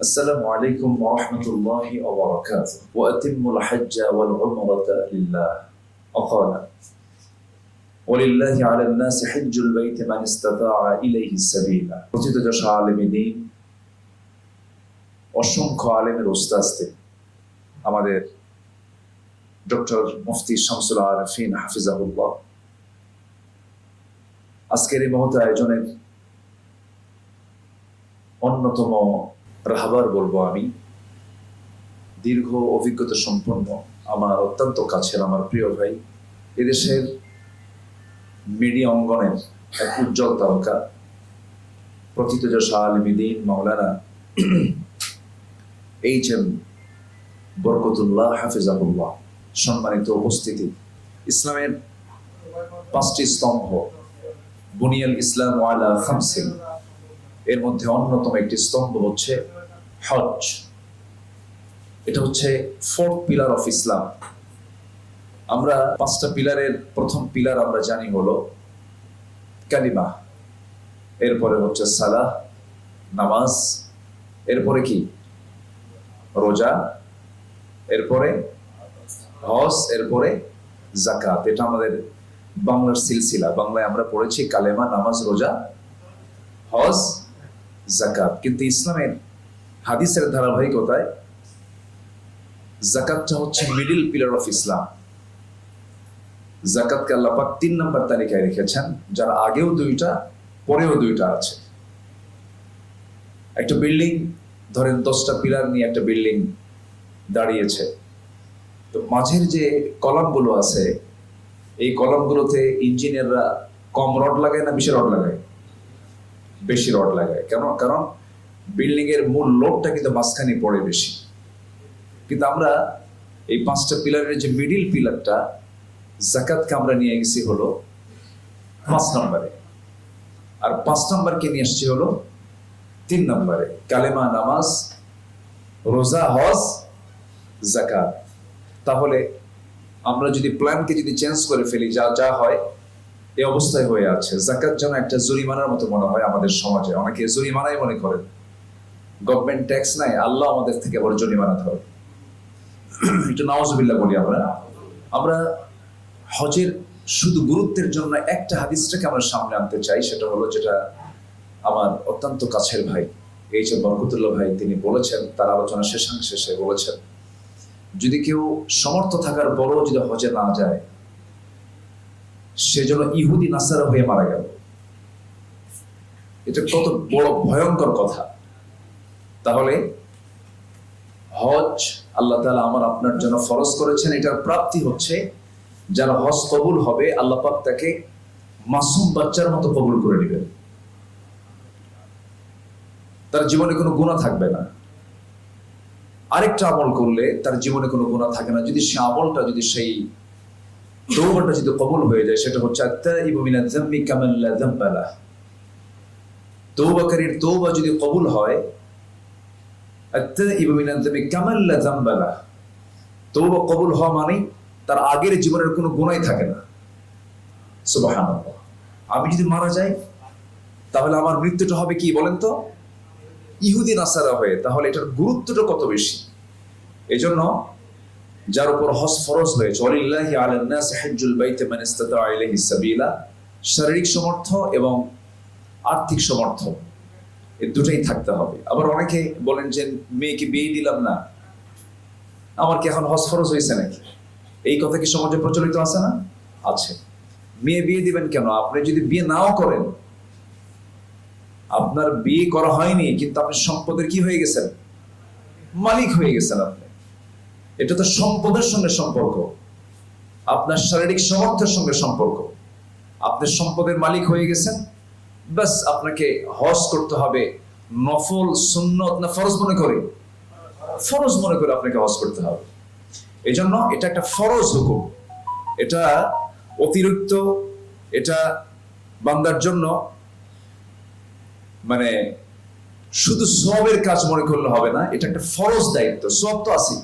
السلام عليكم ورحمة الله وبركاته وأتم الحج والعمرة لله وقال ولله على الناس حج البيت من استطاع إليه السبيل প্রথিত যশা আলেমী দ্বীন অসংখ্য আলেমের উস্তাদে আমাদের ডক্টর মুফতি শামসুল আরিফিন হাফিজাহুল্লাহ আজকের এই মহৎ আয়োজনের অন্যতম রাহবার বলবো আমি, দীর্ঘ অভিজ্ঞতা সম্পন্ন আমার অত্যন্ত কাছের আমার প্রিয় ভাই, এদেশের মিডিয়া অঙ্গনের এক উজ্জ্বল তারকা, প্রথিত যশা আলেমী দ্বীন মাওলানা এইচ.এম. বরকতুল্লাহ হাফিজাহুল্লাহ। সম্মানিত উপস্থিতি, ইসলামের পাঁচটি স্তম্ভ বুনিয়াল ইসলাম আলা খামসিন, এর মধ্যে অন্যতম একটি স্তম্ভ হচ্ছে হজ। এটা হচ্ছে ফোর্থ পিলার অফ ইসলাম। আমরা পাঁচটা পিলারের প্রথম পিলার আমরা জানি হলো কালিমা, এরপরে হচ্ছে সালাহ নামাজ, এরপরে কি রোজা, এরপরে হজ, এরপরে যাকাত। এটা আমাদের বাংলার সিলসিলা। বাংলায় আমরা পড়েছি কালেমা, নামাজ, রোজা, হজ, যাকাত। কিন্তু ইসলামের হাদিসের ধারাবাহিকতায় যাকাতটা হচ্ছে মিডল পিলার অফ ইসলাম। যাকাতকে আল্লাহ পাক 3 নম্বর তালিকায় রেখেছেন, যার আগেও দুইটা পরেও দুইটা আছে। একটা বিল্ডিং ধরেন 10টা পিলার নিয়ে একটা বিল্ডিং দাঁড়িয়েছে, তো মাঝের যে কলামগুলো আছে এই কলামগুলোতে ইঞ্জিনিয়াররা কম রড লাগায় না বেশি রড লাগায়? বেশি রড লাগায়। কেন? কারণ বিল্ডিং এর মূল লোডটা কিন্তু মাঝখানে পড়ে বেশি। কিন্তু আমরা এই 5টা পিলারের যে মিডিল পিলারটা যাকাতকে আমরা নিয়ে গেছি হলো 5 নম্বরে, আর 5 নম্বরকে নিয়ে আসছি হলো 3 নম্বরে। কালেমা, নামাজ, রোজা, হজ, যাকাত। তাহলে আমরা যদি প্ল্যানকে যদি চেঞ্জ করে ফেলি, যা যা হয় এই অবস্থায় হয়ে আছে। যাকাত যেন একটা জরিমানার মতো মনে হয় আমাদের সমাজে। অনেকে জরিমানাই মনে করেন, গভর্নমেন্ট ট্যাক্স নাই, আল্লাহ আমাদের থেকে বড় জরিমানা ধরে। একটু নাউজুবিল্লাহ বলি আমরা। আমরা হজের শুধু গুরুত্বের জন্য একটা হাদিসটাকে আমরা সামনে আনতে চাই, সেটা হলো যেটা আমার অত্যন্ত কাছের ভাই এইচ.এম. বরকতুল্লাহ ভাই তিনি বলেছেন, তার আলোচনা শেষে বলেছেন, যদি কেউ সমর্থ থাকার পরও যদি হজে না যায়, সে যেন ইহুদি নাসারা হয়ে মারা গেল। এটা কত বড় ভয়ঙ্কর কথা। তাহলে হজ আল্লাহ তাআলা আমার আপনার জন্য ফরজ করেছেন। এটার প্রাপ্তি হচ্ছে যারা হজ কবুল হবে, আল্লাহ পাক তাকে মাসুম বাচ্চার মতো কবুল করে নেবেন। তার জীবনে কোনো গুনাহ থাকবে না। আরেকটা আমল করলে তার জীবনে কোনো গুনাহ থাকে না, যদি সে আমলটা, যদি সেই তওবাটা যদি কবুল হয়ে যায়, সেটা হচ্ছে আত-তাইবু মিনাজ যামবি কামান লা যামবা লাহ। তওবাকারীর তওবা যদি কবুল হয়, আত-তাইবু মিনাজ যামবি কামান লা যামবা লাহ, তওবা কবুল হওয়া মানে তার আগের জীবনের কোনো গুনাহই থাকে না। সুবহানাল্লাহ। আমি যদি মারা যাই তাহলে আমার মৃত্যুটা হবে কি বলেন তো? ইহুদি নাসারা হয়ে। তাহলে এটার গুরুত্বটা কত বেশি। এজন্য যার উপর হজ ফরজ হয়েছে, ওয়ালিল্লাহি আলান নাস হিজ্জুল বাইতি মান ইসতাতা ইলাইহি সাবিলা, শারীরিক সমর্থ এবং আর্থিক সমর্থ এই দুটোই থাকতে হবে। আবার অনেকে বলেন যে মেয়েকে বিয়ে দিলাম না, আমার কি এখন হজ ফরজ হয়েছে নাকি? এই কথা কি সমাজে প্রচলিত আছে না? আছে। মেয়ে বিয়ে দিবেন কেন? আপনি যদি বিয়ে নাও করেন, আপনার বিয়ে করা হয়নি কিন্তু আপনি সম্পদের কি হয়ে গেছেন? মালিক হয়ে গেছেন আপনি। এটা তো সম্পদের সঙ্গে সম্পর্ক, আপনার শারীরিক সামর্থ্যের সঙ্গে সম্পর্ক। আপনি সম্পদের মালিক হয়ে গেছেন, বাস আপনাকে হজ করতে হবে। নফল সুন্নত না ফরজ মনে করে? ফরজ মনে করে আপনাকে হজ করতে হবে। এই জন্য এটা একটা ফরজ হুকুম, এটা অতিরিক্ত, এটা বান্দার জন্য মানে শুধু সওয়াবের কাজ মনে করলে হবে না, এটা একটা ফরজ দায়িত্ব। সওয়াব তো আছে,